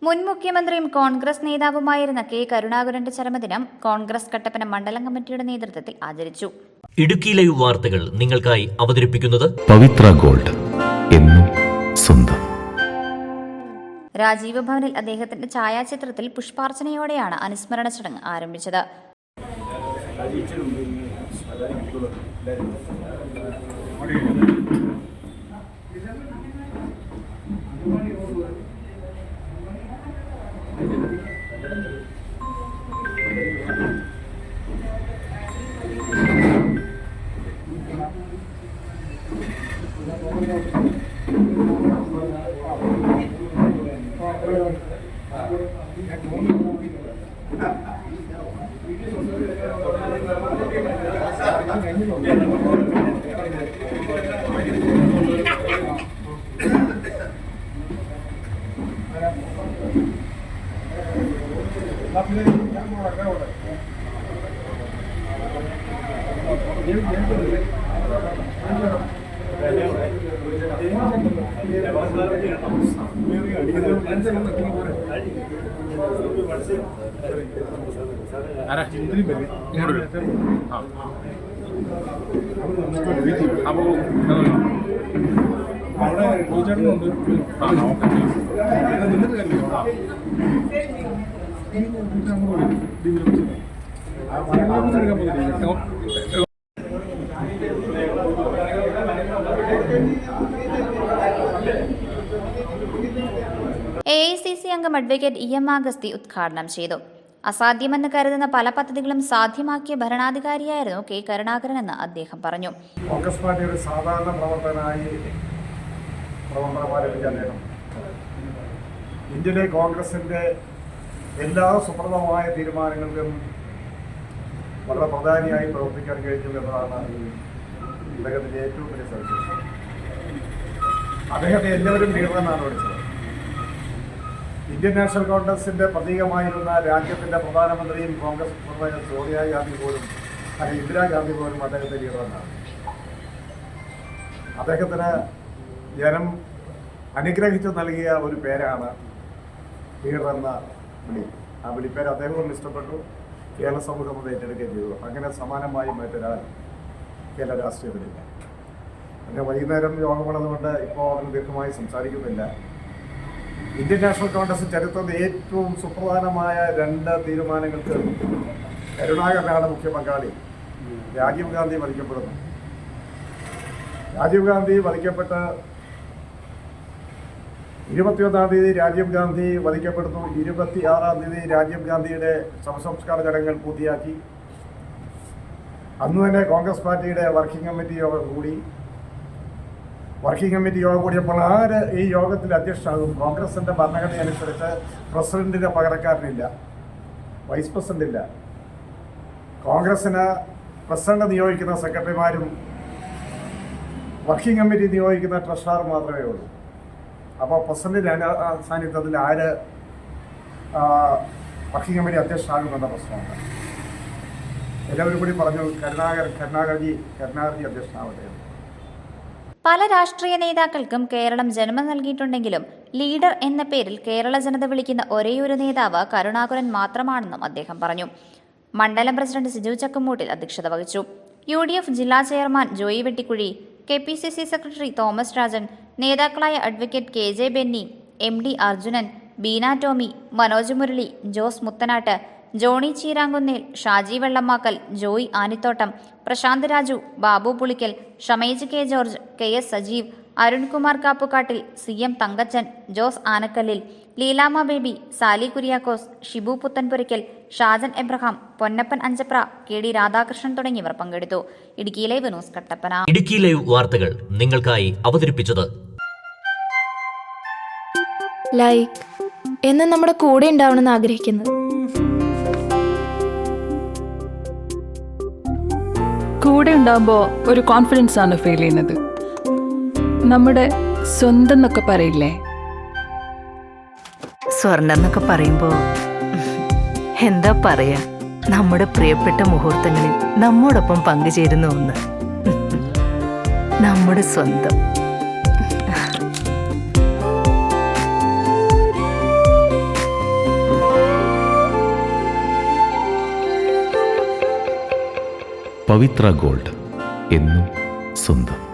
മുൻ മുഖ്യമന്ത്രിയും കോൺഗ്രസ് നേതാവുമായിരുന്ന കെ കരുണാകരന്റെ ചരമദിനം കോൺഗ്രസ് കട്ടപ്പന മണ്ഡലം കമ്മിറ്റിയുടെ നേതൃത്വത്തിൽ ആചരിച്ചു. ഇടുക്കി ലൈവ് വാർത്തകൾ നിങ്ങൾക്കായി അവതരിപ്പിക്കുന്നത് പവിത്ര ഗോൾഡ്, എന്നും സ്വന്തം. രാജീവ് ഭവനിൽ അദ്ദേഹത്തിന്റെ ഛായാചിത്രത്തിൽ പുഷ്പാർച്ചനയോടെയാണ് അനുസ്മരണ ചടങ്ങ് ആരംഭിച്ചത്. AICC അംഗം അഡ്വക്കേറ്റ് EM അഗസ്തി ഉദ്ഘാടനം ചെയ്തു. അസാധ്യമെന്ന് കരുതുന്ന പല പദ്ധതികളും സാധ്യമാക്കിയ ഭരണാധികാരിയായിരുന്നു കെ കരുണാകരൻ എന്ന് അദ്ദേഹം പറഞ്ഞു. കോൺഗ്രസ് പാർട്ടിയുടെ സാധാരണ പ്രവർത്തകനായി പ്രവർത്തനമാരംഭിച്ച അദ്ദേഹം ഇന്ത്യയിലെ കോൺഗ്രസിന്റെ എല്ലാ സുപ്രധാനമായ തീരുമാനങ്ങൾക്കും വളരെ പ്രധാനിയായി പ്രവർത്തിക്കാൻ കഴിഞ്ഞു എന്നതാണ് അദ്ദേഹത്തിന്റെ ഏറ്റവും വലിയ സവിശേഷത. അദ്ദേഹത്തെ എല്ലാവരും ലീഡറെന്നാണ് വിളിച്ചത്. ഇന്ത്യൻ നാഷണൽ കോൺഗ്രസിന്റെ പ്രതീകമായിരുന്ന രാജ്യത്തിന്റെ പ്രധാനമന്ത്രിയും കോൺഗ്രസ് പ്രധാന സോണിയാഗാന്ധി പോലും അല്ലെങ്കിൽ ഇന്ദിരാഗാന്ധി പോലും അദ്ദേഹത്തെ ലീഡറെന്നാണ്. അദ്ദേഹത്തിന് ജനം അനുഗ്രഹിച്ചു നൽകിയ ഒരു പേരാണ് ലീഡർ എന്ന വിളി. ആ വിളിപ്പേര് അദ്ദേഹം ഇഷ്ടപ്പെട്ടു, കേരള സമൂഹം അത് ഏറ്റെടുക്കുകയും ചെയ്തു. അങ്ങനെ സമാനമായി മറ്റൊരാൾ കേരള രാഷ്ട്രീയത്തിലില്ല. പിന്നെ വൈകുന്നേരം യോഗമുള്ളതുകൊണ്ട് ഇപ്പോൾ അതിന് ദീർഘമായി സംസാരിക്കുന്നില്ല. ഇന്ത്യൻ നാഷണൽ കോൺഗ്രസ് ചരിത്രത്തിലെ ഏറ്റവും സുപ്രധാനമായ 2 തീരുമാനങ്ങൾക്ക് കരുണാകരനാണ് മുഖ്യ പങ്കാളി. രാജീവ് ഗാന്ധി വധിക്കപ്പെടുന്നു. രാജീവ് ഗാന്ധി വധിക്കപ്പെട്ട് 21-ാം തീയതി രാജീവ് ഗാന്ധി വധിക്കപ്പെടുന്നു. 26-ാം തീയതി രാജീവ് ഗാന്ധിയുടെ ശവസംസ്കാര ചടങ്ങുകൾ പൂർത്തിയാക്കി. അന്ന് തന്നെ കോൺഗ്രസ് പാർട്ടിയുടെ വർക്കിംഗ് കമ്മിറ്റി യോഗം കൂടി. വർക്കിംഗ് കമ്മിറ്റി യോഗം കൂടിയപ്പോൾ ആര് ഈ യോഗത്തിൽ അധ്യക്ഷനാകും? കോൺഗ്രസിൻ്റെ ഭരണഘടന അനുസരിച്ച് പ്രസിഡന്റിന് പകരക്കാരനില്ല, വൈസ് പ്രസിഡന്റ് ഇല്ല. കോൺഗ്രസിന് പ്രസിഡന്റ് നിയോഗിക്കുന്ന സെക്രട്ടറിമാരും വർക്കിംഗ് കമ്മിറ്റി നിയോഗിക്കുന്ന ട്രഷറർ മാത്രമേ ഉള്ളൂ. അപ്പോൾ പ്രസിഡന്റിൻ്റെ സാന്നിധ്യത്തിൽ ആര് വർക്കിംഗ് കമ്മിറ്റി അധ്യക്ഷനാകുമെന്ന പ്രശ്നമുണ്ട്. എല്ലാവരും കൂടി പറഞ്ഞു കരുണാകരജി അധ്യക്ഷനാവട്ടെ. പല രാഷ്ട്രീയ നേതാക്കൾക്കും കേരളം ജന്മം നൽകിയിട്ടുണ്ടെങ്കിലും ലീഡർ എന്ന പേരിൽ കേരള ജനത വിളിക്കുന്ന ഒരേയൊരു നേതാവ് കരുണാകരൻ മാത്രമാണെന്നും അദ്ദേഹം പറഞ്ഞു. മണ്ഡലം പ്രസിഡന്റ് സിജു ചക്കുമൂട്ടിൽ അധ്യക്ഷത വഹിച്ചു. UDF ജില്ലാ chairman Joy Vettikuzhi, KPCC secretary Thomas Rajan, നേതാക്കളായ advocate KJ Benny, MD Arjunan, Beena Tomy, Manoj Murali, Jose Muthanattu, Johny Cheerankunnel, Shaji Vellamakkal, Joy Anithottam, Prasanth Raju, Babu Pulickal, Shamej K George, KS Sajeev, Arunkumar Kappukattil, CM Thankachan, Jose Anakallil, Leelamma Baby, Sali Kuriakose, Shibu Puthenpurackal, Shajan Abraham, Ponnappan Anchapra, KD Radhakrishnan തുടങ്ങിയവർ പങ്കെടുത്തു. Idukki live news Kattappana. Idukki live വാർത്തകൾ നിങ്ങൾക്കായി അവതരിപ്പിച്ചത് ലൈക്ക് എന്ന് നമ്മുടെ കൂടെ ഉണ്ടാവണമെന്ന് ആഗ്രഹിക്കുന്നത്. കൂടെ ഉണ്ടാകുമ്പോൾ ഒരു കോൺഫിഡൻസ് ആണ് ഫീൽ ചെയ്യുന്നത്. നമ്മുടെ സ്വന്തം എന്നൊക്കെ പറയില്ലേ, സ്വർണ്ണം എന്നൊക്കെ പറയുമ്പോൾ എന്താ പറയാ, നമ്മുടെ പ്രിയപ്പെട്ട മുഹൂർത്തങ്ങളിൽ നമ്മോടൊപ്പം പങ്കുചേരുന്ന ഒന്ന്, നമ്മുടെ സ്വന്തം. പവിത്ര ഗോൾഡ് എന്നും സ്വന്തം.